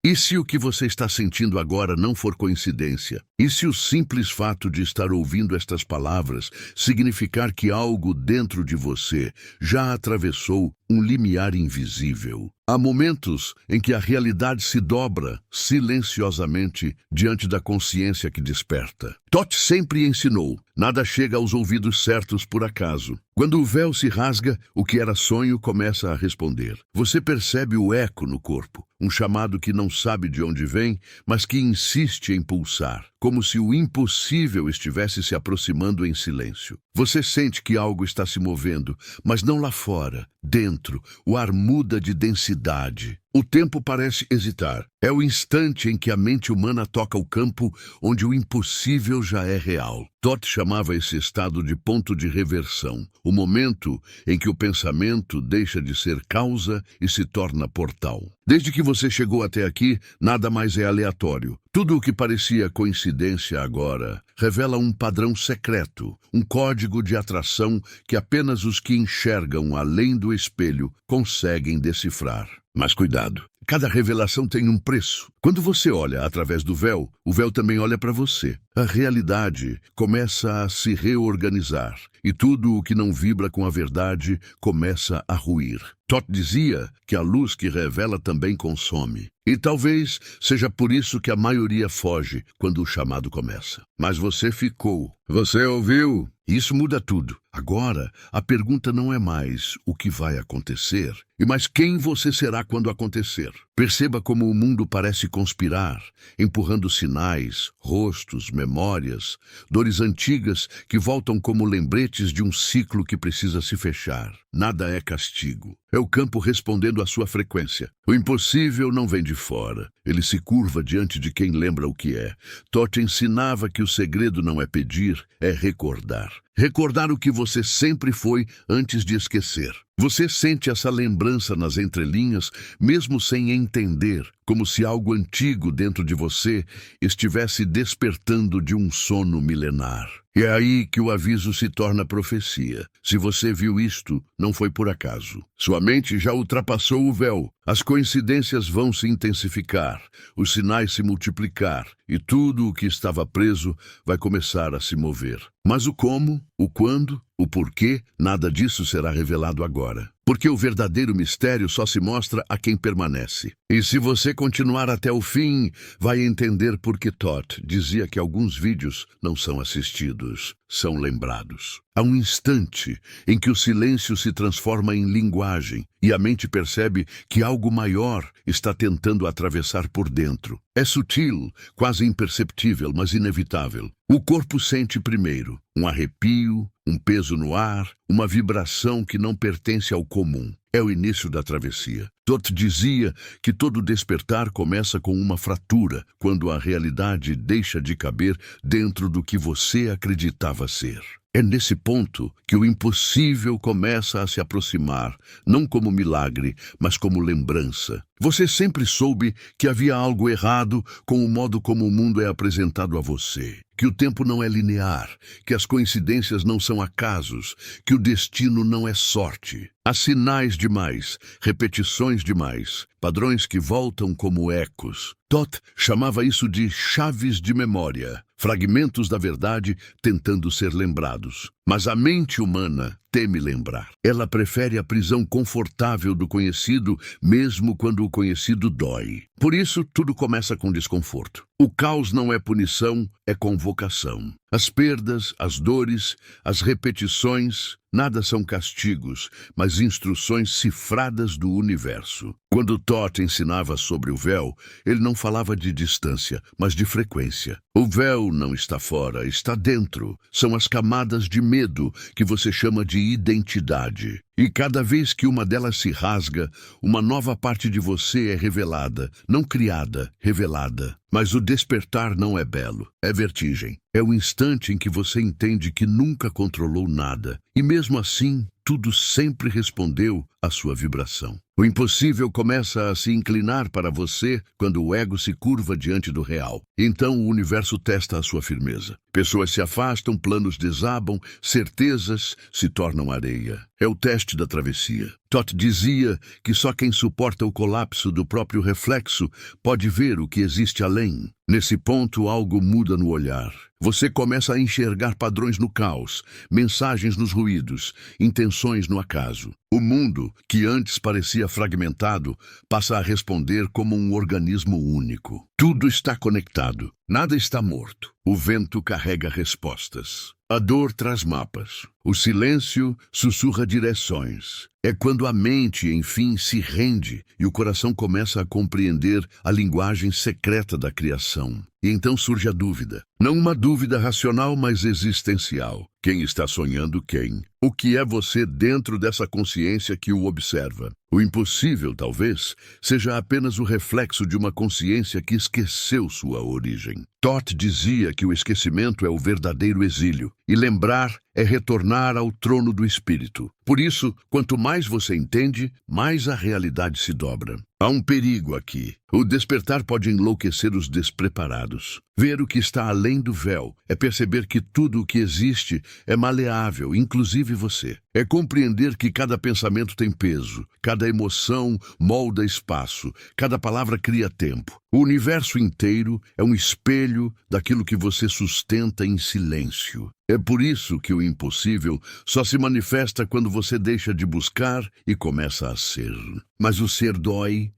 E se o que você está sentindo agora não for coincidência? E se o simples fato de estar ouvindo estas palavras significar que algo dentro de você já atravessou um limiar invisível? Há momentos em que a realidade se dobra silenciosamente diante da consciência que desperta. Toth sempre ensinou: nada chega aos ouvidos certos por acaso. Quando o véu se rasga, o que era sonho começa a responder. Você percebe o eco no corpo, um chamado que não sabe de onde vem, mas que insiste em pulsar, como se o impossível estivesse se aproximando em silêncio. Você sente que algo está se movendo, mas não lá fora. Dentro, o ar muda de densidade. O tempo parece hesitar. É o instante em que a mente humana toca o campo onde o impossível já é real. Toth chamava esse estado de ponto de reversão, o momento em que o pensamento deixa de ser causa e se torna portal. Desde que você chegou até aqui, nada mais é aleatório. Tudo o que parecia coincidência agora revela um padrão secreto, um código de atração que apenas os que enxergam além do espelho conseguem decifrar. Mas cuidado, cada revelação tem um preço. Quando você olha através do véu, o véu também olha para você. A realidade começa a se reorganizar e tudo o que não vibra com a verdade começa a ruir. Toth dizia que a luz que revela também consome. E talvez seja por isso que a maioria foge quando o chamado começa. Mas você ficou. Você ouviu? Isso muda tudo. Agora, a pergunta não é mais o que vai acontecer, mas quem você será quando acontecer. Perceba como o mundo parece conspirar, empurrando sinais, rostos, memórias, dores antigas que voltam como lembretes de um ciclo que precisa se fechar. Nada é castigo. É o campo respondendo à sua frequência. O impossível não vem de fora. Ele se curva diante de quem lembra o que é. Toth ensinava que o segredo não é pedir, é recordar. Recordar o que você sempre foi antes de esquecer. Você sente essa lembrança nas entrelinhas, mesmo sem entender, como se algo antigo dentro de você estivesse despertando de um sono milenar. E é aí que o aviso se torna profecia. Se você viu isto, não foi por acaso. Sua mente já ultrapassou o véu. As coincidências vão se intensificar, os sinais se multiplicar, e tudo o que estava preso vai começar a se mover. Mas o como, o quando, o porquê, nada disso será revelado agora. Porque o verdadeiro mistério só se mostra a quem permanece. E se você continuar até o fim, vai entender por que Toth dizia que alguns vídeos não são assistidos, são lembrados. Há um instante em que o silêncio se transforma em linguagem e a mente percebe que algo maior está tentando atravessar por dentro. É sutil, quase imperceptível, mas inevitável. O corpo sente primeiro um arrepio, um peso no ar, uma vibração que não pertence ao comum. É o início da travessia. Toth dizia que todo despertar começa com uma fratura, quando a realidade deixa de caber dentro do que você acreditava ser. É nesse ponto que o impossível começa a se aproximar, não como milagre, mas como lembrança. Você sempre soube que havia algo errado com o modo como o mundo é apresentado a você. Que o tempo não é linear, que as coincidências não são acasos, que o destino não é sorte. Há sinais demais, repetições demais, padrões que voltam como ecos. Toth chamava isso de chaves de memória, fragmentos da verdade tentando ser lembrados. Mas a mente humana teme lembrar. Ela prefere a prisão confortável do conhecido, mesmo quando o conhecido dói. Por isso, tudo começa com desconforto. O caos não é punição, é convocação. As perdas, as dores, as repetições, nada são castigos, mas instruções cifradas do universo. Quando Toth ensinava sobre o véu, ele não falava de distância, mas de frequência. O véu não está fora, está dentro. São as camadas de medo que você chama de identidade. E cada vez que uma delas se rasga, uma nova parte de você é revelada, não criada, revelada. Mas o despertar não é belo, é vertigem. É o instante em que você entende que nunca controlou nada. E mesmo assim, tudo sempre respondeu à sua vibração. O impossível começa a se inclinar para você quando o ego se curva diante do real. Então o universo testa a sua firmeza. Pessoas se afastam, planos desabam, certezas se tornam areia. É o teste da travessia. Todd dizia que só quem suporta o colapso do próprio reflexo pode ver o que existe além. Nesse ponto, algo muda no olhar. Você começa a enxergar padrões no caos, mensagens nos ruídos, intenções no acaso. O mundo, que antes parecia fragmentado, passa a responder como um organismo único. Tudo está conectado, nada está morto. O vento carrega respostas. A dor traz mapas. O silêncio sussurra direções. É quando a mente, enfim, se rende e o coração começa a compreender a linguagem secreta da criação. E então surge a dúvida. Não uma dúvida racional, mas existencial. Quem está sonhando quem? O que é você dentro dessa consciência que o observa? O impossível, talvez, seja apenas o reflexo de uma consciência que esqueceu sua origem. Todd dizia que o esquecimento é o verdadeiro exílio, e lembrar é retornar ao trono do espírito. Por isso, quanto mais você entende, mais a realidade se dobra. Há um perigo aqui. O despertar pode enlouquecer os despreparados. Ver o que está além do véu é perceber que tudo o que existe é maleável, inclusive você. É compreender que cada pensamento tem peso, cada emoção molda espaço, cada palavra cria tempo. O universo inteiro é um espelho daquilo que você sustenta em silêncio. É por isso que o impossível só se manifesta quando você deixa de buscar e começa a ser. Mas o ser dói,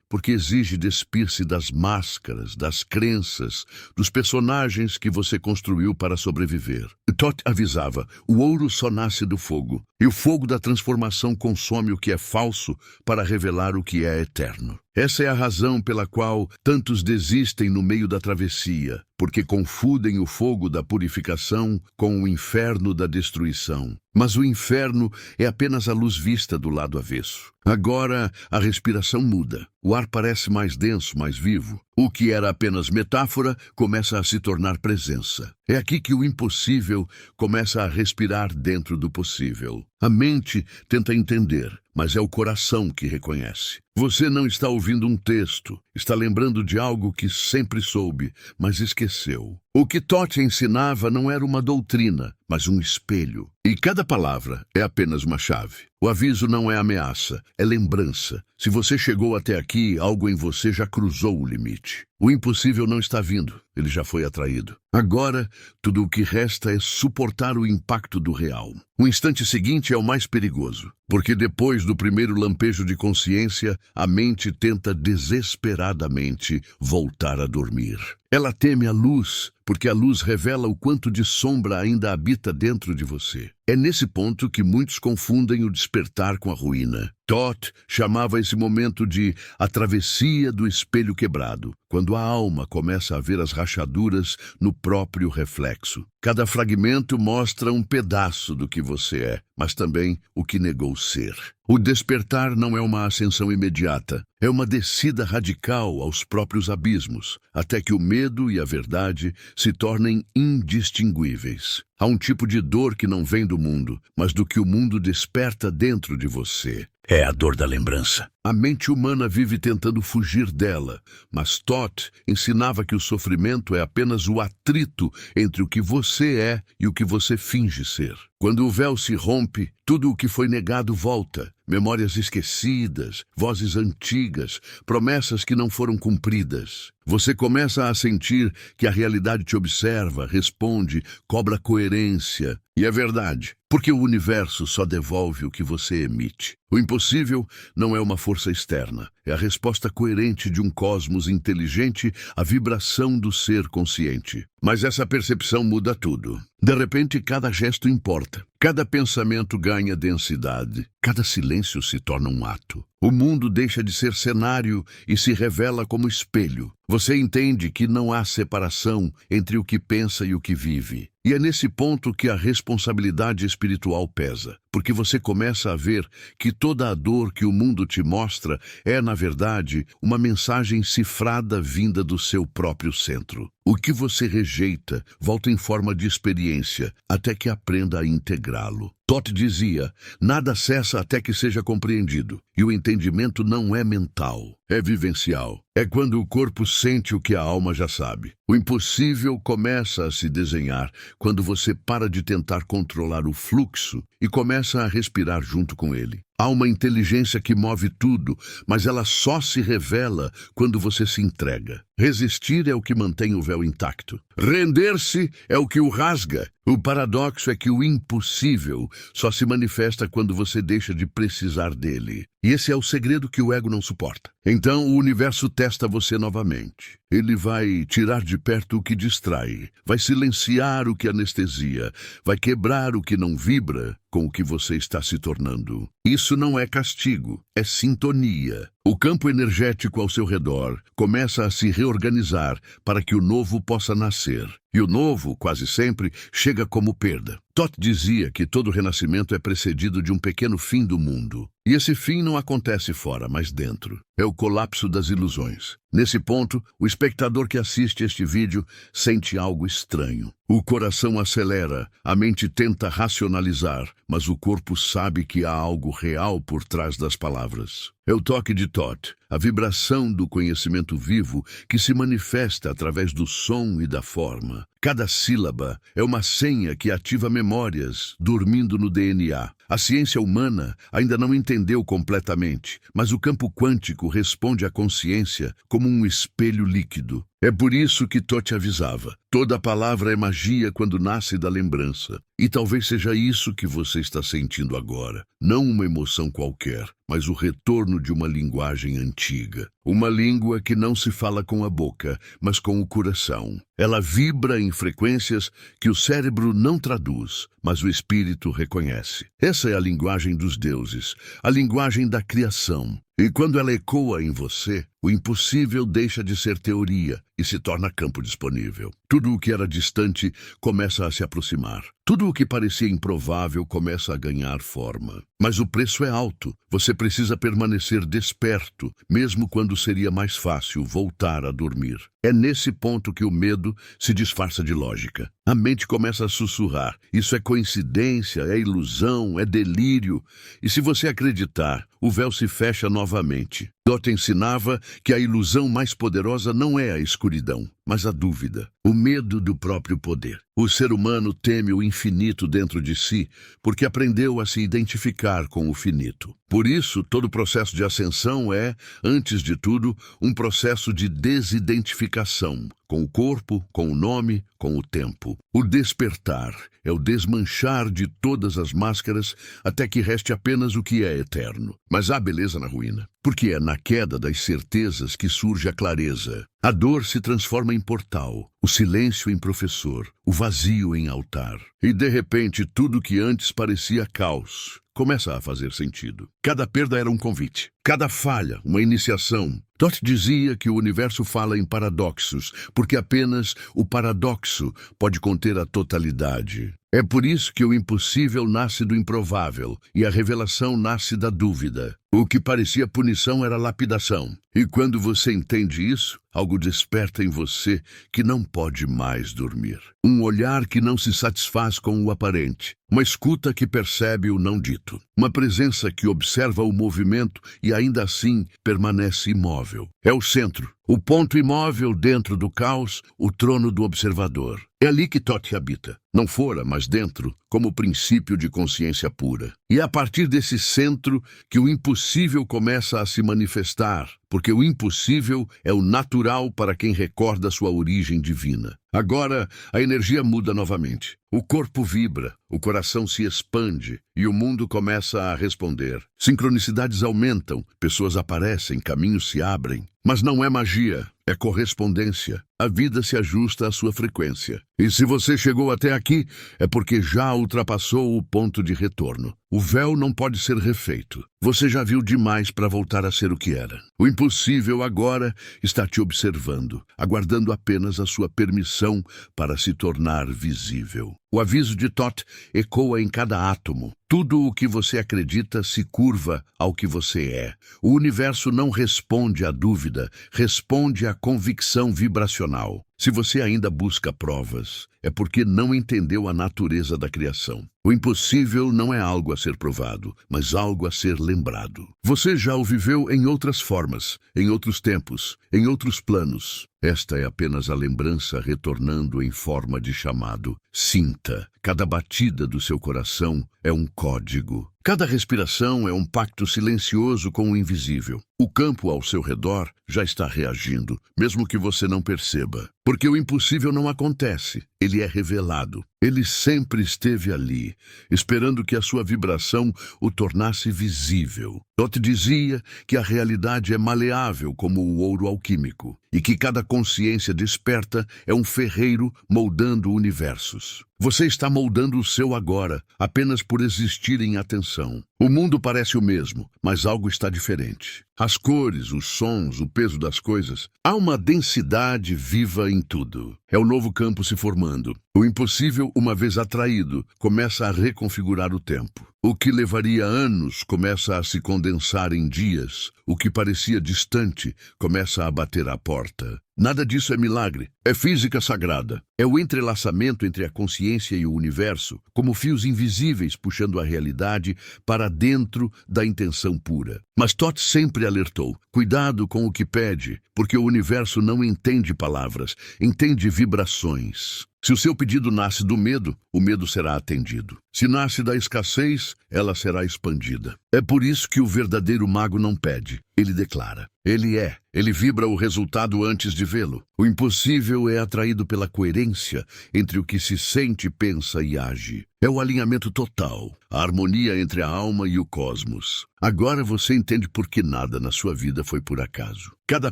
porque exige despir-se das máscaras, das crenças, dos personagens que você construiu para sobreviver. Todd avisava, o ouro só nasce do fogo, e o fogo da transformação consome o que é falso para revelar o que é eterno. Essa é a razão pela qual tantos desistem no meio da travessia, porque confundem o fogo da purificação com o inferno da destruição. Mas o inferno é apenas a luz vista do lado avesso. Agora a respiração muda. O ar parece mais denso, mais vivo. O que era apenas metáfora começa a se tornar presença. É aqui que o impossível começa a respirar dentro do possível. A mente tenta entender, mas é o coração que reconhece. Você não está ouvindo um texto, está lembrando de algo que sempre soube, mas esqueceu. O que Todd ensinava não era uma doutrina, mas um espelho. E cada palavra é apenas uma chave. O aviso não é ameaça, é lembrança. Se você chegou até aqui, algo em você já cruzou o limite. O impossível não está vindo, ele já foi atraído. Agora, tudo o que resta é suportar o impacto do real. O instante seguinte é o mais perigoso, porque depois do primeiro lampejo de consciência, a mente tenta desesperadamente voltar a dormir. Ela teme a luz, porque a luz revela o quanto de sombra ainda habita dentro de você. É nesse ponto que muitos confundem o despertar com a ruína. Todd chamava esse momento de a travessia do espelho quebrado, quando a alma começa a ver as rachaduras no próprio reflexo. Cada fragmento mostra um pedaço do que você é, mas também o que negou ser. O despertar não é uma ascensão imediata, é uma descida radical aos próprios abismos, até que o medo e a verdade se tornem indistinguíveis. Há um tipo de dor que não vem do mundo, mas do que o mundo desperta dentro de você. É a dor da lembrança. A mente humana vive tentando fugir dela, mas Todd ensinava que o sofrimento é apenas o atrito entre o que você é e o que você finge ser. Quando o véu se rompe, tudo o que foi negado volta. Memórias esquecidas, vozes antigas, promessas que não foram cumpridas. Você começa a sentir que a realidade te observa, responde, cobra coerência. E é verdade, porque o universo só devolve o que você emite. O impossível não é uma força externa, é a resposta coerente de um cosmos inteligente à vibração do ser consciente. Mas essa percepção muda tudo. De repente, cada gesto importa. Cada pensamento ganha densidade. Cada silêncio se torna um ato. O mundo deixa de ser cenário e se revela como espelho. Você entende que não há separação entre o que pensa e o que vive. E é nesse ponto que a responsabilidade espiritual pesa, porque você começa a ver que toda a dor que o mundo te mostra é, na verdade, uma mensagem cifrada vinda do seu próprio centro. O que você rejeita volta em forma de experiência, até que aprenda a integrá-lo. Todd dizia, nada cessa até que seja compreendido, e o entendimento não é mental, é vivencial. É quando o corpo sente o que a alma já sabe. O impossível começa a se desenhar quando você para de tentar controlar o fluxo e começa a respirar junto com ele. Há uma inteligência que move tudo, mas ela só se revela quando você se entrega. Resistir é o que mantém o véu intacto. Render-se é o que o rasga. O paradoxo é que o impossível só se manifesta quando você deixa de precisar dele. E esse é o segredo que o ego não suporta. Então o universo testa você novamente. Ele vai tirar de perto o que distrai, vai silenciar o que anestesia, vai quebrar o que não vibra com o que você está se tornando. Isso não é castigo, é sintonia. O campo energético ao seu redor começa a se reorganizar para que o novo possa nascer. E o novo, quase sempre, chega como perda. Toth dizia que todo renascimento é precedido de um pequeno fim do mundo. E esse fim não acontece fora, mas dentro. É o colapso das ilusões. Nesse ponto, o espectador que assiste este vídeo sente algo estranho. O coração acelera, a mente tenta racionalizar, mas o corpo sabe que há algo real por trás das palavras. É o toque de Toth, a vibração do conhecimento vivo que se manifesta através do som e da forma. Cada sílaba é uma senha que ativa memórias, dormindo no DNA. A ciência humana ainda não entendeu completamente, mas o campo quântico responde à consciência como um espelho líquido. É por isso que Toth avisava. Toda palavra é magia quando nasce da lembrança. E talvez seja isso que você está sentindo agora. Não uma emoção qualquer, mas o retorno de uma linguagem antiga. Uma língua que não se fala com a boca, mas com o coração. Ela vibra em frequências que o cérebro não traduz, mas o espírito reconhece. Essa é a linguagem dos deuses, a linguagem da criação. E quando ela ecoa em você, o impossível deixa de ser teoria e se torna campo disponível. Tudo o que era distante começa a se aproximar. Tudo o que parecia improvável começa a ganhar forma. Mas o preço é alto. Você precisa permanecer desperto, mesmo quando seria mais fácil voltar a dormir. É nesse ponto que o medo se disfarça de lógica. A mente começa a sussurrar. Isso é coincidência, é ilusão, é delírio. E se você acreditar, o véu se fecha novamente. Toth ensinava que a ilusão mais poderosa não é a escuridão, mas a dúvida, o medo do próprio poder. O ser humano teme o infinito dentro de si porque aprendeu a se identificar com o finito. Por isso, todo processo de ascensão é, antes de tudo, um processo de desidentificação, com o corpo, com o nome, com o tempo. O despertar é o desmanchar de todas as máscaras até que reste apenas o que é eterno. Mas há beleza na ruína, porque é na queda das certezas que surge a clareza. A dor se transforma em portal, o silêncio em professor, o vazio em altar. E de repente tudo que antes parecia caos começa a fazer sentido. Cada perda era um convite, cada falha, uma iniciação. Toth dizia que o universo fala em paradoxos, porque apenas o paradoxo pode conter a totalidade. É por isso que o impossível nasce do improvável e a revelação nasce da dúvida. O que parecia punição era lapidação. E quando você entende isso, algo desperta em você que não pode mais dormir. Um olhar que não se satisfaz com o aparente. Uma escuta que percebe o não dito. Uma presença que observa o movimento e ainda assim permanece imóvel. É o centro, o ponto imóvel dentro do caos, o trono do observador. É ali que Toth habita. Não fora, mas dentro, como princípio de consciência pura. E é a partir desse centro que o impossível começa a se manifestar, porque o impossível é o natural para quem recorda sua origem divina. Agora, a energia muda novamente. O corpo vibra, o coração se expande e o mundo começa a responder. Sincronicidades aumentam, pessoas aparecem, caminhos se abrem. Mas não é magia, é correspondência. A vida se ajusta à sua frequência. E se você chegou até aqui, é porque já ultrapassou o ponto de retorno. O véu não pode ser refeito. Você já viu demais para voltar a ser o que era. O impossível agora está te observando, aguardando apenas a sua permissão para se tornar visível. O aviso de Toth ecoa em cada átomo. Tudo o que você acredita se curva ao que você é. O universo não responde à dúvida, responde à convicção vibracional. Se você ainda busca provas, é porque não entendeu a natureza da criação. O impossível não é algo a ser provado, mas algo a ser lembrado. Você já o viveu em outras formas, em outros tempos, em outros planos. Esta é apenas a lembrança retornando em forma de chamado. Sinta, cada batida do seu coração é um código. Cada respiração é um pacto silencioso com o invisível. O campo ao seu redor já está reagindo, mesmo que você não perceba. Porque o impossível não acontece, ele é revelado. Ele sempre esteve ali, esperando que a sua vibração o tornasse visível. Thoth dizia que a realidade é maleável como o ouro alquímico, e que cada consciência desperta é um ferreiro moldando universos. Você está moldando o seu agora, apenas por existir em atenção. O mundo parece o mesmo, mas algo está diferente. As cores, os sons, o peso das coisas. Há uma densidade viva em tudo. É o novo campo se formando. O impossível, uma vez atraído, começa a reconfigurar o tempo. O que levaria anos começa a se condensar em dias. O que parecia distante começa a bater à porta. Nada disso é milagre. É física sagrada. É o entrelaçamento entre a consciência e o universo, como fios invisíveis puxando a realidade para dentro da intenção pura. Mas Thoth sempre alertou: cuidado com o que pede, porque o universo não entende palavras, entende vibrações. Se o seu pedido nasce do medo, o medo será atendido. Se nasce da escassez, ela será expandida. É por isso que o verdadeiro mago não pede, ele declara. Ele vibra o resultado antes de vê-lo. O impossível é atraído pela coerência entre o que se sente, pensa e age. É o alinhamento total, a harmonia entre a alma e o cosmos. Agora você entende por que nada na sua vida foi por acaso. Cada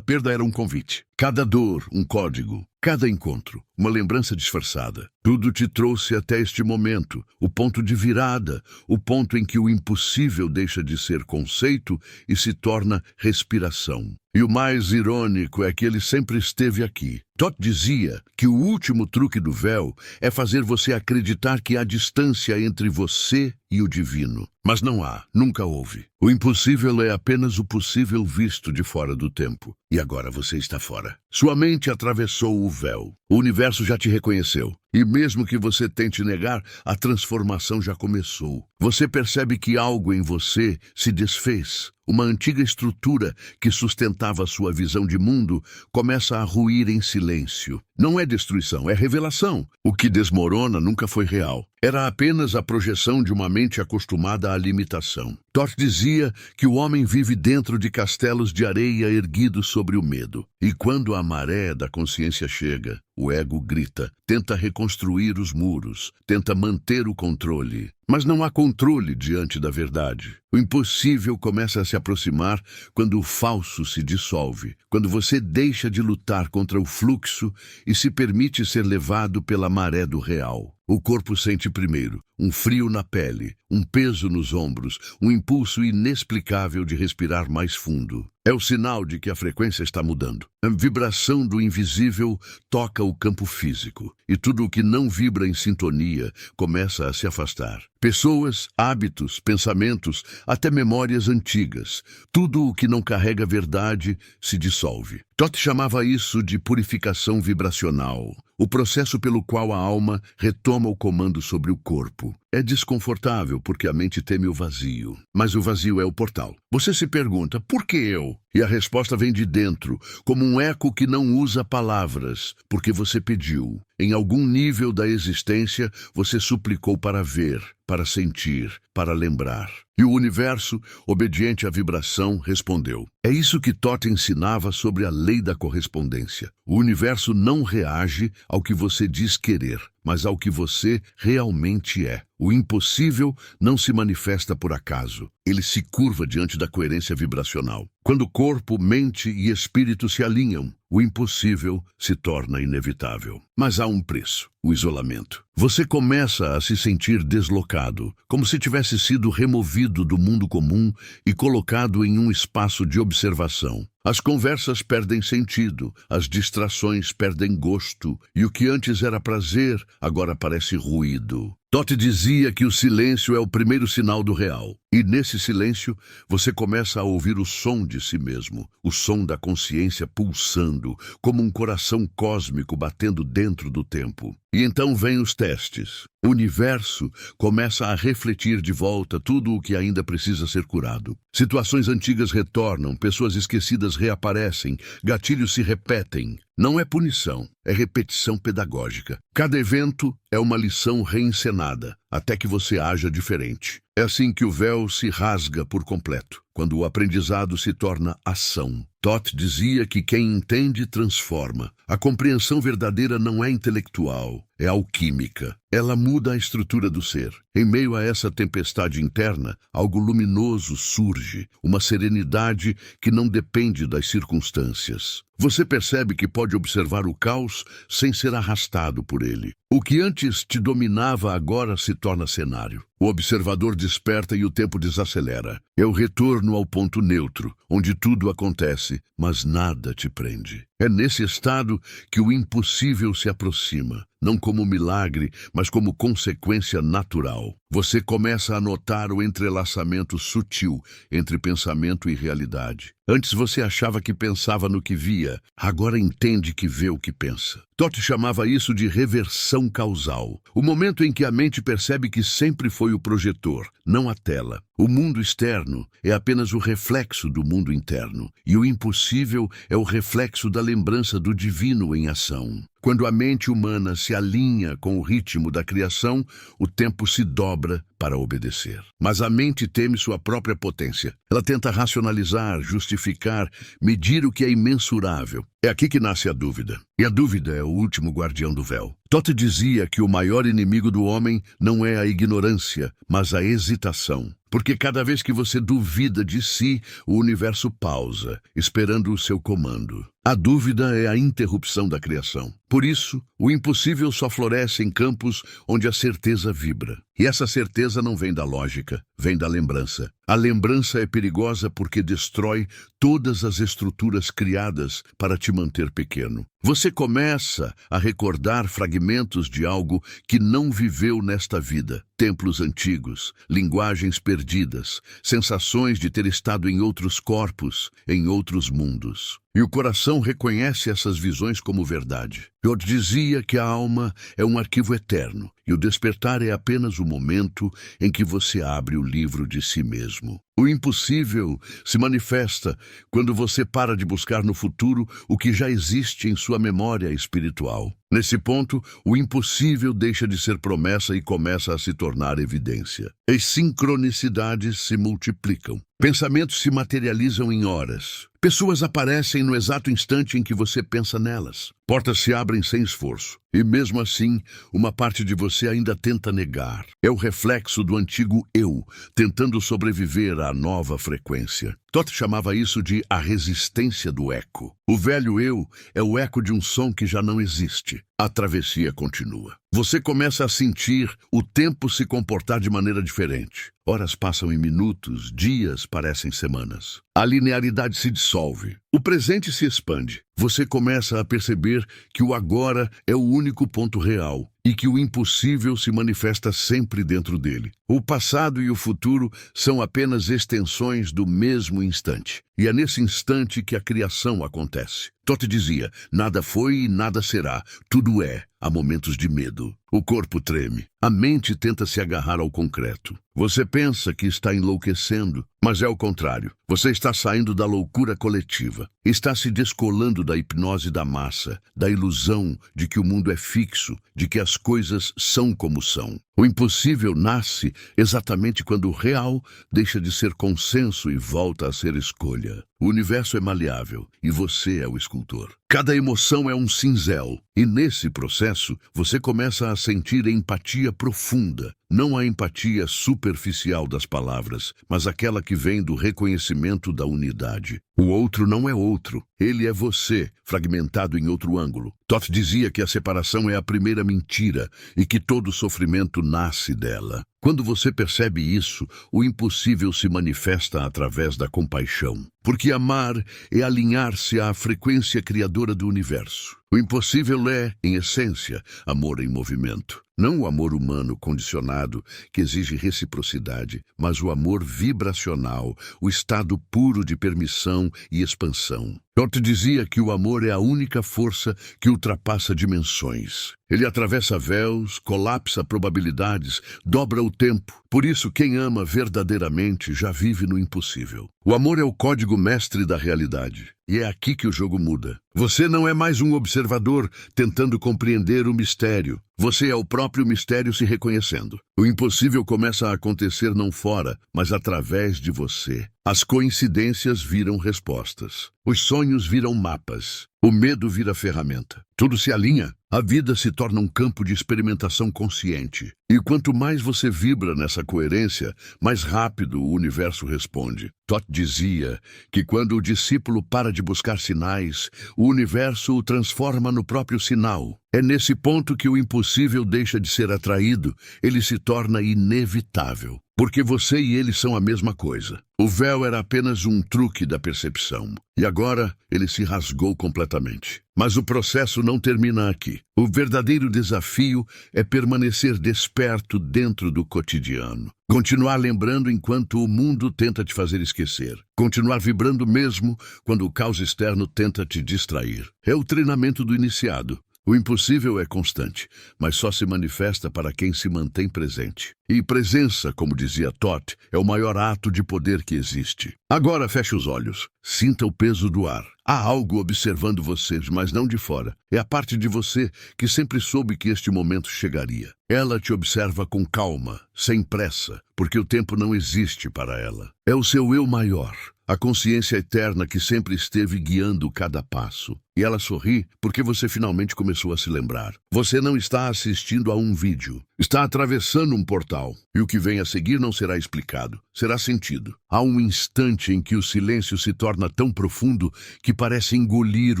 perda era um convite, cada dor um código, cada encontro uma lembrança disfarçada. Tudo te trouxe até este momento, o ponto de virada, o ponto em que o impossível deixa de ser conceito e se torna respiração. E o mais irônico é que ele sempre esteve aqui. Thoth dizia que o último truque do véu é fazer você acreditar que há distância entre você e o divino. Mas não há, nunca houve. O impossível é apenas o possível visto de fora do tempo. E agora você está fora. Sua mente atravessou o véu. O universo já te reconheceu. E mesmo que você tente negar, a transformação já começou. Você percebe que algo em você se desfez. Uma antiga estrutura que sustentava sua visão de mundo começa a ruir em silêncio. Não é destruição, é revelação. O que desmorona nunca foi real. Era apenas a projeção de uma mente acostumada à limitação. Thoth dizia que o homem vive dentro de castelos de areia erguidos sobre o medo. E quando a maré da consciência chega, o ego grita, tenta reconstruir os muros, tenta manter o controle. Mas não há controle diante da verdade. O impossível começa a se aproximar quando o falso se dissolve, quando você deixa de lutar contra o fluxo e se permite ser levado pela maré do real. O corpo sente primeiro um frio na pele, um peso nos ombros, um impulso inexplicável de respirar mais fundo. É o sinal de que a frequência está mudando. A vibração do invisível toca o campo físico, e tudo o que não vibra em sintonia começa a se afastar. Pessoas, hábitos, pensamentos, até memórias antigas. Tudo o que não carrega verdade se dissolve. Thoth chamava isso de purificação vibracional, o processo pelo qual a alma retoma o comando sobre o corpo. É desconfortável porque a mente teme o vazio, mas o vazio é o portal. Você se pergunta, por que eu? E a resposta vem de dentro, como um eco que não usa palavras, porque você pediu. Em algum nível da existência, você suplicou para ver, para sentir, para lembrar. E o universo, obediente à vibração, respondeu. É isso que Thoth ensinava sobre a lei da correspondência. O universo não reage ao que você diz querer, mas ao que você realmente é. O impossível não se manifesta por acaso. Ele se curva diante da coerência vibracional. Quando corpo, mente e espírito se alinham, o impossível se torna inevitável. Mas há um preço, o isolamento. Você começa a se sentir deslocado, como se tivesse sido removido do mundo comum e colocado em um espaço de observação. As conversas perdem sentido, as distrações perdem gosto, e o que antes era prazer, agora parece ruído. Totti dizia que o silêncio é o primeiro sinal do real. E nesse silêncio, você começa a ouvir o som de si mesmo, o som da consciência pulsando, como um coração cósmico batendo dentro do tempo. E então vêm os testes. O universo começa a refletir de volta tudo o que ainda precisa ser curado. Situações antigas retornam, pessoas esquecidas reaparecem, gatilhos se repetem. Não é punição, é repetição pedagógica. Cada evento é uma lição reencenada, até que você haja diferente. É assim que o véu se rasga por completo, quando o aprendizado se torna ação. Totti dizia que quem entende transforma. A compreensão verdadeira não é intelectual, é alquímica. Ela muda a estrutura do ser. Em meio a essa tempestade interna, algo luminoso surge, uma serenidade que não depende das circunstâncias. Você percebe que pode observar o caos sem ser arrastado por ele. O que antes te dominava agora se torna cenário. O observador desperta e o tempo desacelera. É o retorno ao ponto neutro, onde tudo acontece, mas nada te prende. É nesse estado que o impossível se aproxima, não como milagre, mas como consequência natural. Você começa a notar o entrelaçamento sutil entre pensamento e realidade. Antes você achava que pensava no que via, agora entende que vê o que pensa. Totti chamava isso de reversão causal. O momento em que a mente percebe que sempre foi o projetor, não a tela. O mundo externo é apenas o reflexo do mundo interno, e o impossível é o reflexo da lembrança do divino em ação. Quando a mente humana se alinha com o ritmo da criação, o tempo se dobra para obedecer. Mas a mente teme sua própria potência. Ela tenta racionalizar, justificar, medir o que é imensurável. É aqui que nasce a dúvida. E a dúvida é o último guardião do véu. Totti dizia que o maior inimigo do homem não é a ignorância, mas a hesitação. Porque cada vez que você duvida de si, o universo pausa, esperando o seu comando. A dúvida é a interrupção da criação. Por isso, o impossível só floresce em campos onde a certeza vibra. E essa certeza não vem da lógica, vem da lembrança. A lembrança é perigosa porque destrói todas as estruturas criadas para te manter pequeno. Você começa a recordar fragmentos de algo que não viveu nesta vida. Templos antigos, linguagens perdidas, sensações de ter estado em outros corpos, em outros mundos. E o coração reconhece essas visões como verdade. Eu dizia que a alma é um arquivo eterno, e o despertar é apenas o momento em que você abre o livro de si mesmo. O impossível se manifesta quando você para de buscar no futuro o que já existe em sua memória espiritual. Nesse ponto, o impossível deixa de ser promessa e começa a se tornar evidência. As sincronicidades se multiplicam. Pensamentos se materializam em horas. Pessoas aparecem no exato instante em que você pensa nelas. Portas se abrem sem esforço. E mesmo assim, uma parte de você ainda tenta negar. É o reflexo do antigo eu, tentando sobreviver à nova frequência. Totti chamava isso de a resistência do eco. O velho eu é o eco de um som que já não existe. A travessia continua. Você começa a sentir o tempo se comportar de maneira diferente. Horas passam em minutos, dias parecem semanas. A linearidade se dissolve. O presente se expande. Você começa a perceber que o agora é o único ponto real e que o impossível se manifesta sempre dentro dele. O passado e o futuro são apenas extensões do mesmo instante. E é nesse instante que a criação acontece. Totti dizia, nada foi e nada será, tudo é. Há momentos de medo. O corpo treme. A mente tenta se agarrar ao concreto. Você pensa que está enlouquecendo, mas é o contrário. Você está saindo da loucura coletiva. Está se descolando da hipnose da massa, da ilusão de que o mundo é fixo, de que as coisas são como são. O impossível nasce exatamente quando o real deixa de ser consenso e volta a ser escolha. O universo é maleável e você é o escultor. Cada emoção é um cinzel e nesse processo você começa a sentir empatia profunda. Não a empatia superficial das palavras, mas aquela que vem do reconhecimento da unidade. O outro não é outro, ele é você, fragmentado em outro ângulo. Totti dizia que a separação é a primeira mentira e que todo sofrimento nasce dela. Quando você percebe isso, o impossível se manifesta através da compaixão. Porque amar é alinhar-se à frequência criadora do universo. O impossível é, em essência, amor em movimento. Não o amor humano condicionado, que exige reciprocidade, mas o amor vibracional, o estado puro de permissão e expansão. Toth dizia que o amor é a única força que ultrapassa dimensões. Ele atravessa véus, colapsa probabilidades, dobra o tempo. Por isso, quem ama verdadeiramente já vive no impossível. O amor é o código mestre da realidade. E é aqui que o jogo muda. Você não é mais um observador tentando compreender o mistério. Você é o próprio mistério se reconhecendo. O impossível começa a acontecer não fora, mas através de você. As coincidências viram respostas. Os sonhos viram mapas. O medo vira ferramenta. Tudo se alinha. A vida se torna um campo de experimentação consciente. E quanto mais você vibra nessa coerência, mais rápido o universo responde. Toth dizia que quando o discípulo para de buscar sinais, o universo o transforma no próprio sinal. É nesse ponto que o impossível deixa de ser atraído, ele se torna inevitável. Porque você e ele são a mesma coisa. O véu era apenas um truque da percepção. E agora ele se rasgou completamente. Mas o processo não termina aqui. O verdadeiro desafio é permanecer desperto dentro do cotidiano. Continuar lembrando enquanto o mundo tenta te fazer esquecer. Continuar vibrando mesmo quando o caos externo tenta te distrair. É o treinamento do iniciado. O impossível é constante, mas só se manifesta para quem se mantém presente. E presença, como dizia Toth, é o maior ato de poder que existe. Agora feche os olhos. Sinta o peso do ar. Há algo observando vocês, mas não de fora. É a parte de você que sempre soube que este momento chegaria. Ela te observa com calma, sem pressa, porque o tempo não existe para ela. É o seu eu maior, a consciência eterna que sempre esteve guiando cada passo. E ela sorri porque você finalmente começou a se lembrar. Você não está assistindo a um vídeo. Está atravessando um portal. E o que vem a seguir não será explicado. Será sentido. Há um instante em que o silêncio se torna tão profundo que parece engolir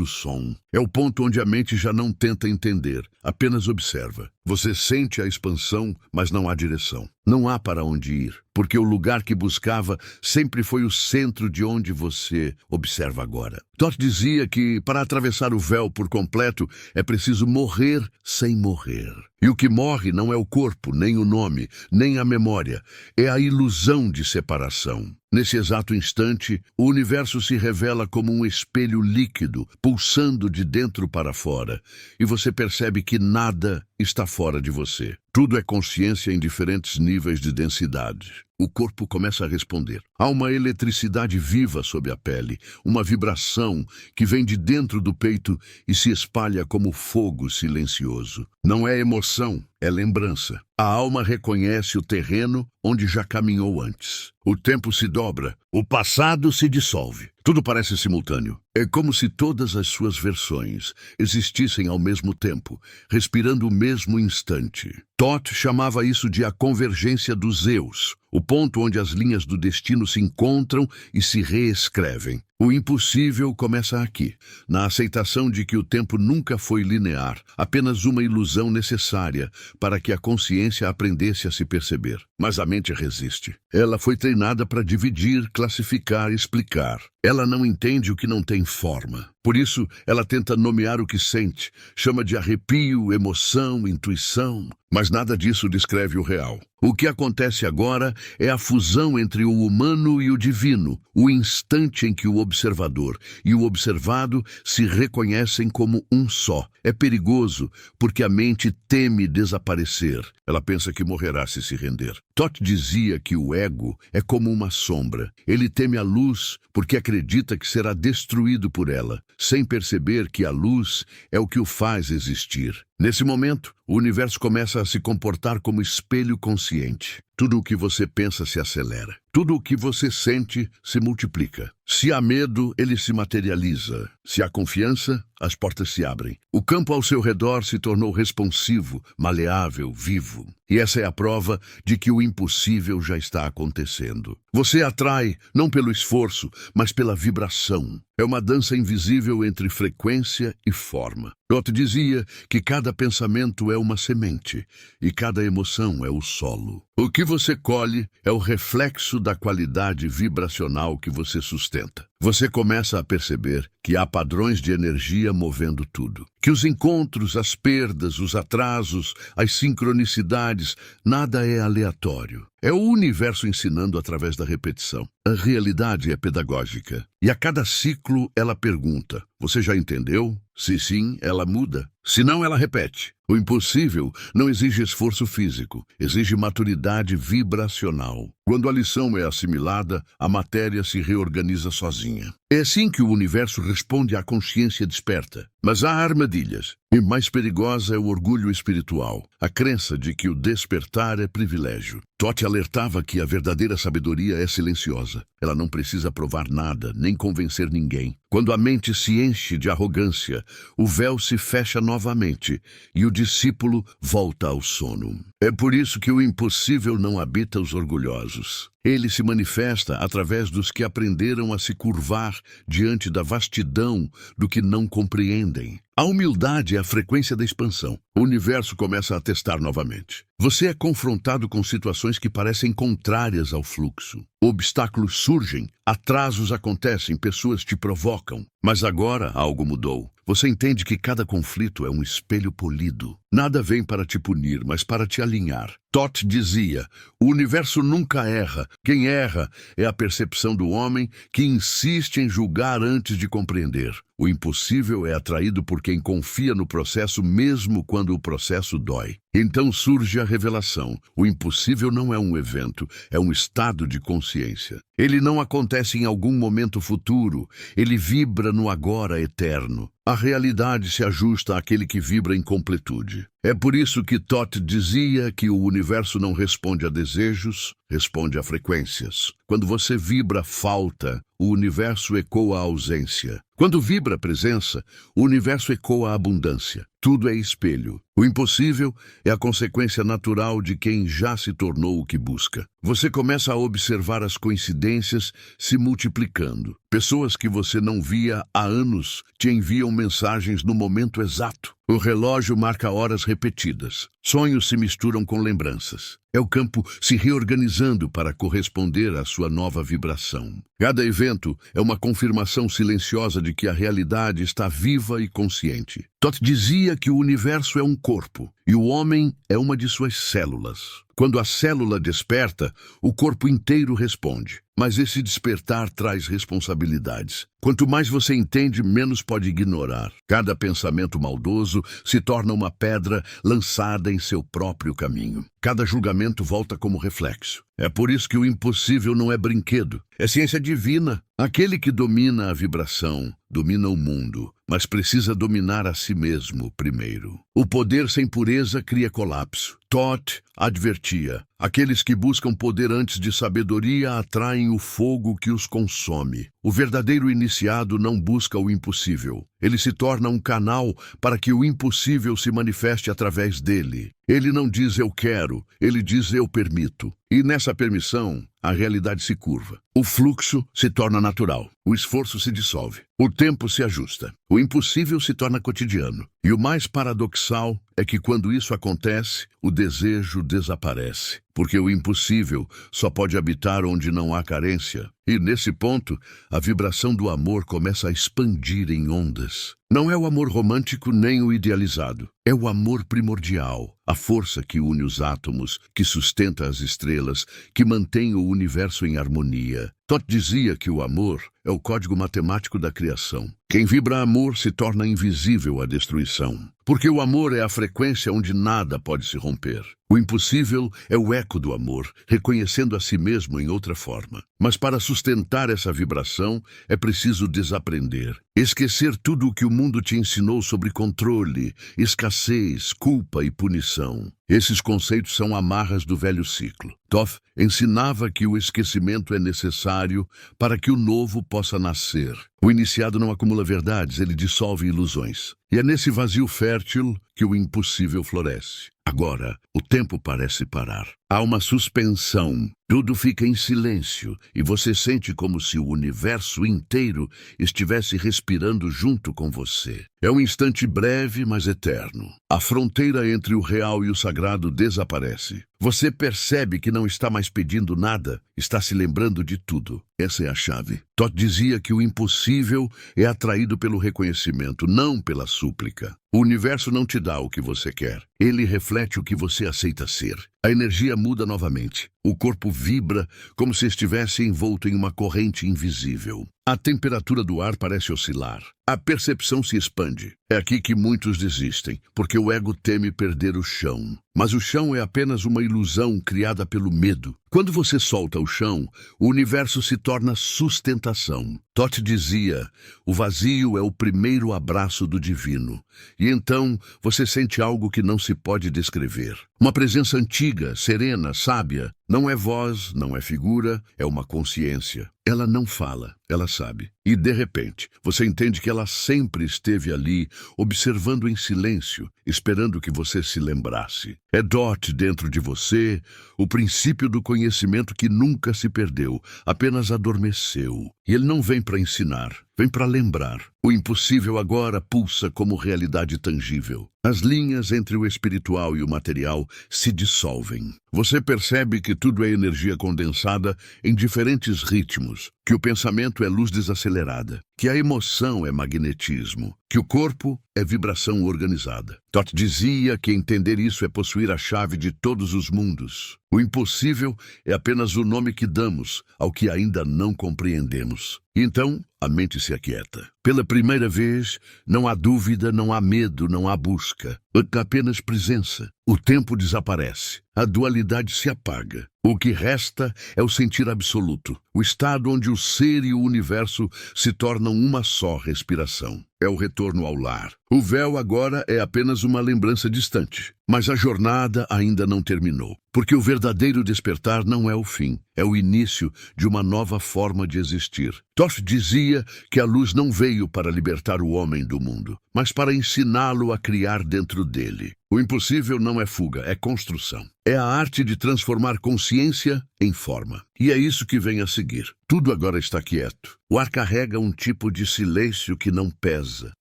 o som. É o ponto onde a mente já não tenta entender, apenas observa. Você sente a expansão, mas não há direção. Não há para onde ir, porque o lugar que buscava sempre foi o centro de onde você observa agora. Toth dizia que, para atravessar o véu por completo, é preciso morrer sem morrer. E o que morre não é o corpo, nem o nome, nem a memória. É a ilusão de separação. Nesse exato instante, o universo se revela como um espelho líquido, pulsando de dentro para fora, e você percebe que nada está fora de você. Tudo é consciência em diferentes níveis de densidade. O corpo começa a responder. Há uma eletricidade viva sob a pele, uma vibração que vem de dentro do peito e se espalha como fogo silencioso. Não é emoção, é lembrança. A alma reconhece o terreno onde já caminhou antes. O tempo se dobra, o passado se dissolve. Tudo parece simultâneo. É como se todas as suas versões existissem ao mesmo tempo, respirando o mesmo instante. Toth chamava isso de a convergência dos eus, o ponto onde as linhas do destino se encontram e se reescrevem. O impossível começa aqui, na aceitação de que o tempo nunca foi linear, apenas uma ilusão necessária para que a consciência aprendesse a se perceber. Mas a mente resiste. Ela foi treinada para dividir, classificar, explicar. Ela não entende o que não tem forma. Por isso, ela tenta nomear o que sente, chama de arrepio, emoção, intuição. Mas nada disso descreve o real. O que acontece agora é a fusão entre o humano e o divino, o instante em que o observador e o observado se reconhecem como um só. É perigoso, porque a mente teme desaparecer. Ela pensa que morrerá se render. Toth dizia que o ego é como uma sombra. Ele teme a luz porque acredita que será destruído por ela, sem perceber que a luz é o que o faz existir. Nesse momento, o universo começa a se comportar como espelho consciente. Tudo o que você pensa se acelera. Tudo o que você sente se multiplica. Se há medo, ele se materializa. Se há confiança, as portas se abrem. O campo ao seu redor se tornou responsivo, maleável, vivo. E essa é a prova de que o impossível já está acontecendo. Você atrai, não pelo esforço, mas pela vibração. É uma dança invisível entre frequência e forma. Toth dizia que cada pensamento é uma semente e cada emoção é o solo. O que você colhe é o reflexo da qualidade vibracional que você sustenta. Você começa a perceber que há padrões de energia movendo tudo. Que os encontros, as perdas, os atrasos, as sincronicidades, nada é aleatório. É o universo ensinando através da repetição. A realidade é pedagógica. E a cada ciclo ela pergunta: você já entendeu? Se sim, ela muda. Se não, ela repete. O impossível não exige esforço físico, exige maturidade vibracional. Quando a lição é assimilada, a matéria se reorganiza sozinha. É assim que o universo responde à consciência desperta. Mas há armadilhas, e mais perigosa é o orgulho espiritual, a crença de que o despertar é privilégio. Toth alertava que a verdadeira sabedoria é silenciosa. Ela não precisa provar nada, nem convencer ninguém. Quando a mente se enche de arrogância, o véu se fecha novamente e o discípulo volta ao sono. É por isso que o impossível não habita os orgulhosos. Ele se manifesta através dos que aprenderam a se curvar diante da vastidão do que não compreendem. A humildade é a frequência da expansão. O universo começa a testar novamente. Você é confrontado com situações que parecem contrárias ao fluxo. Obstáculos surgem, atrasos acontecem, pessoas te provocam. Mas agora algo mudou. Você entende que cada conflito é um espelho polido. Nada vem para te punir, mas para te alinhar. Toth dizia: o universo nunca erra. Quem erra é a percepção do homem que insiste em julgar antes de compreender. O impossível é atraído por quem confia no processo mesmo quando o processo dói. Então surge a revelação. O impossível não é um evento, é um estado de consciência. Ele não acontece em algum momento futuro, ele vibra no agora eterno. A realidade se ajusta àquele que vibra em completude. É por isso que Toth dizia que o universo não responde a desejos, responde a frequências. Quando você vibra falta, o universo ecoa a ausência. Quando vibra presença, o universo ecoa a abundância. Tudo é espelho. O impossível é a consequência natural de quem já se tornou o que busca. Você começa a observar as coincidências se multiplicando. Pessoas que você não via há anos te enviam mensagens no momento exato. O relógio marca horas repetidas. Sonhos se misturam com lembranças. É o campo se reorganizando para corresponder à sua nova vibração. Cada evento é uma confirmação silenciosa de que a realidade está viva e consciente. Toth dizia que o universo é um corpo e o homem é uma de suas células. Quando a célula desperta, o corpo inteiro responde. Mas esse despertar traz responsabilidades. Quanto mais você entende, menos pode ignorar. Cada pensamento maldoso se torna uma pedra lançada em seu próprio caminho. Cada julgamento volta como reflexo. É por isso que o impossível não é brinquedo, é ciência divina. Aquele que domina a vibração, domina o mundo, mas precisa dominar a si mesmo primeiro. O poder sem pureza cria colapso. Toth advertia: aqueles que buscam poder antes de sabedoria atraem o fogo que os consome. O verdadeiro iniciado não busca o impossível. Ele se torna um canal para que o impossível se manifeste através dele. Ele não diz eu quero, ele diz eu permito. E nessa permissão, a realidade se curva. O fluxo se torna natural. O esforço se dissolve. O tempo se ajusta. O impossível se torna cotidiano. E o mais paradoxal é que quando isso acontece, o desejo desaparece. Porque o impossível só pode habitar onde não há carência. E nesse ponto, a vibração do amor começa a expandir em ondas. Não é o amor romântico nem o idealizado. É o amor primordial, a força que une os átomos, que sustenta as estrelas, que mantém o universo em harmonia. Toth dizia que o amor é o código matemático da criação. Quem vibra amor se torna invisível à destruição. Porque o amor é a frequência onde nada pode se romper. O impossível é o eco do amor, reconhecendo a si mesmo em outra forma. Mas para sustentar essa vibração, é preciso desaprender. Esquecer tudo o que o mundo te ensinou sobre controle, escassez, culpa e punição. Esses conceitos são amarras do velho ciclo. Toth ensinava que o esquecimento é necessário para que o novo possa nascer. O iniciado não acumula verdades, ele dissolve ilusões. E é nesse vazio fértil que o impossível floresce. Agora, o tempo parece parar. Há uma suspensão. Tudo fica em silêncio e você sente como se o universo inteiro estivesse respirando junto com você. É um instante breve, mas eterno. A fronteira entre o real e o sagrado desaparece. Você percebe que não está mais pedindo nada, está se lembrando de tudo. Essa é a chave. Todd dizia que o impossível é atraído pelo reconhecimento, não pela súplica. O universo não te dá o que você quer. Ele reflete o que você aceita ser. A energia muda novamente. O corpo vibra como se estivesse envolto em uma corrente invisível. A temperatura do ar parece oscilar. A percepção se expande. É aqui que muitos desistem, porque o ego teme perder o chão. Mas o chão é apenas uma ilusão criada pelo medo. Quando você solta o chão, o universo se torna sustentação. Todd dizia, o vazio é o primeiro abraço do divino. E então você sente algo que não se pode descrever. Uma presença antiga, serena, sábia. Não é voz, não é figura, é uma consciência. Ela não fala, ela sabe. E, de repente, você entende que ela sempre esteve ali, observando em silêncio, esperando que você se lembrasse. É Dot dentro de você, o princípio do conhecimento que nunca se perdeu, apenas adormeceu. E ele não vem para ensinar, vem para lembrar. O impossível agora pulsa como realidade tangível. As linhas entre o espiritual e o material se dissolvem. Você percebe que tudo é energia condensada em diferentes ritmos, que o pensamento é luz desacelerada, que a emoção é magnetismo, que o corpo é vibração organizada. Todd dizia que entender isso é possuir a chave de todos os mundos. O impossível é apenas o nome que damos ao que ainda não compreendemos. Então, a mente se aquieta. Pela primeira vez, não há dúvida, não há medo, não há busca. Apenas presença. O tempo desaparece. A dualidade se apaga. O que resta é o sentir absoluto, o estado onde o ser e o universo se tornam uma só respiração. É o retorno ao lar. O véu agora é apenas uma lembrança distante, mas a jornada ainda não terminou, porque o verdadeiro despertar não é o fim, é o início de uma nova forma de existir. Tosh dizia que a luz não veio para libertar o homem do mundo, mas para ensiná-lo a criar dentro dele. O impossível não é fuga, é construção. É a arte de transformar consciência em forma. E é isso que vem a seguir. Tudo agora está quieto. O ar carrega um tipo de silêncio que não pesa,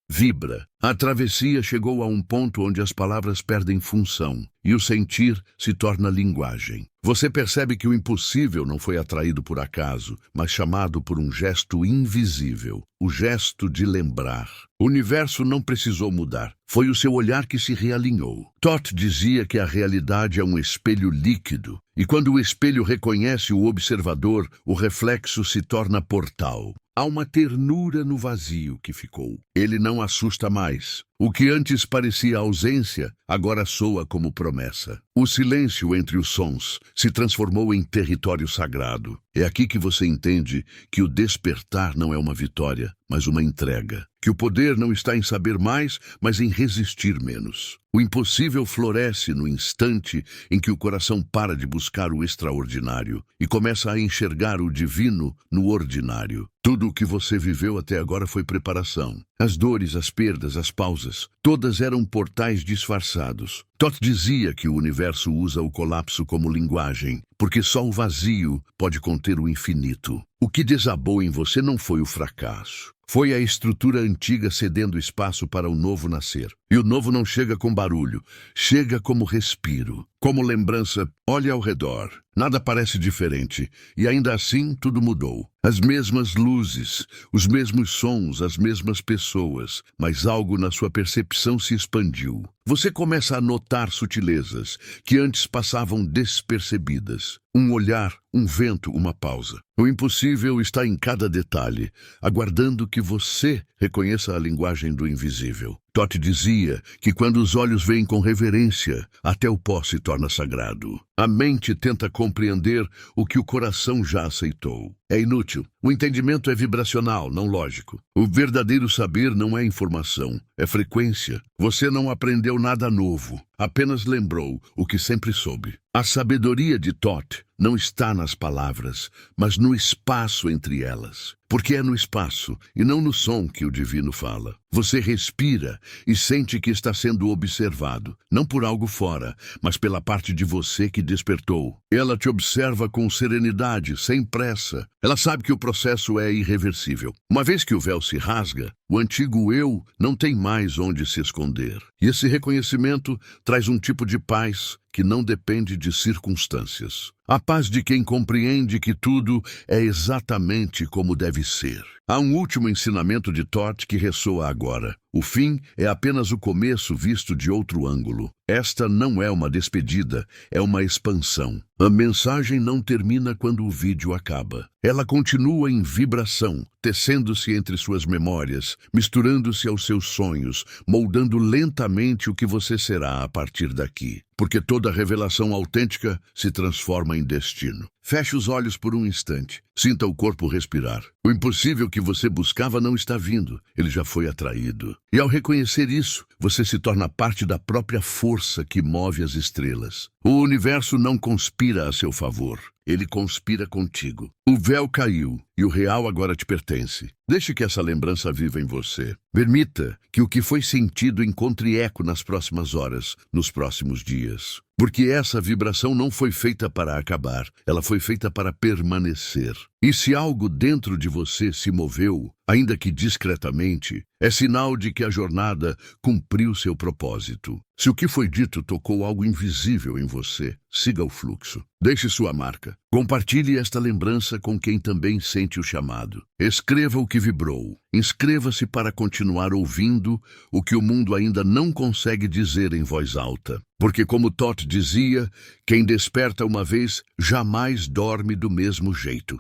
vibra. A travessia chegou a um ponto onde as palavras perdem função e o sentir se torna linguagem. Você percebe que o impossível não foi atraído por acaso, mas chamado por um gesto invisível, o gesto de lembrar. O universo não precisou mudar, foi o seu olhar que se realinhou. Todd dizia que a realidade é um espelho líquido, e quando o espelho reconhece o observador, o reflexo se torna portal. Há uma ternura no vazio que ficou. Ele não assusta mais. O que antes parecia ausência, agora soa como promessa. O silêncio entre os sons se transformou em território sagrado. É aqui que você entende que o despertar não é uma vitória, mas uma entrega. Que o poder não está em saber mais, mas em resistir menos. O impossível floresce no instante em que o coração para de buscar o extraordinário e começa a enxergar o divino no ordinário. Tudo o que você viveu até agora foi preparação. As dores, as perdas, as pausas, todas eram portais disfarçados. Todd dizia que o universo usa o colapso como linguagem, porque só o vazio pode conter o infinito. O que desabou em você não foi o fracasso. Foi a estrutura antiga cedendo espaço para o novo nascer. E o novo não chega com barulho, chega como respiro, como lembrança. Olhe ao redor, nada parece diferente, e ainda assim tudo mudou. As mesmas luzes, os mesmos sons, as mesmas pessoas, mas algo na sua percepção se expandiu. Você começa a notar sutilezas que antes passavam despercebidas. Um olhar, um vento, uma pausa. O impossível está em cada detalhe, aguardando que você reconheça a linguagem do invisível. Todd dizia que quando os olhos veem com reverência, até o pó se torna sagrado. A mente tenta compreender o que o coração já aceitou. É inútil. O entendimento é vibracional, não lógico. O verdadeiro saber não é informação, é frequência. Você não aprendeu nada novo, apenas lembrou o que sempre soube. A sabedoria de Todd não está nas palavras, mas no espaço entre elas. porque é no espaço e não no som que o divino fala. Você respira e sente que está sendo observado, não por algo fora, mas pela parte de você que despertou. Ela te observa com serenidade, sem pressa. Ela sabe que o processo é irreversível. Uma vez que o véu se rasga, o antigo eu não tem mais onde se esconder. E esse reconhecimento traz um tipo de paz que não depende de circunstâncias. A paz de quem compreende que tudo é exatamente como deve ser. Há um último ensinamento de Toth que ressoa agora. O fim é apenas o começo visto de outro ângulo. Esta não é uma despedida, é uma expansão. A mensagem não termina quando o vídeo acaba. Ela continua em vibração, tecendo-se entre suas memórias, misturando-se aos seus sonhos, moldando lentamente o que você será a partir daqui. Porque toda revelação autêntica se transforma em destino. Feche os olhos por um instante. Sinta o corpo respirar. O impossível que você buscava não está vindo. Ele já foi atraído. E ao reconhecer isso, você se torna parte da própria força que move as estrelas. O universo não conspira a seu favor. Ele conspira contigo. O véu caiu e o real agora te pertence. Deixe que essa lembrança viva em você. Permita que o que foi sentido encontre eco nas próximas horas, nos próximos dias. Porque essa vibração não foi feita para acabar, ela foi feita para permanecer. E se algo dentro de você se moveu, ainda que discretamente, é sinal de que a jornada cumpriu seu propósito. Se o que foi dito tocou algo invisível em você, siga o fluxo. Deixe sua marca. Compartilhe esta lembrança com quem também sente o chamado. Escreva o que vibrou. Inscreva-se para continuar ouvindo o que o mundo ainda não consegue dizer em voz alta. Porque, como Toth dizia, quem desperta uma vez jamais dorme do mesmo jeito.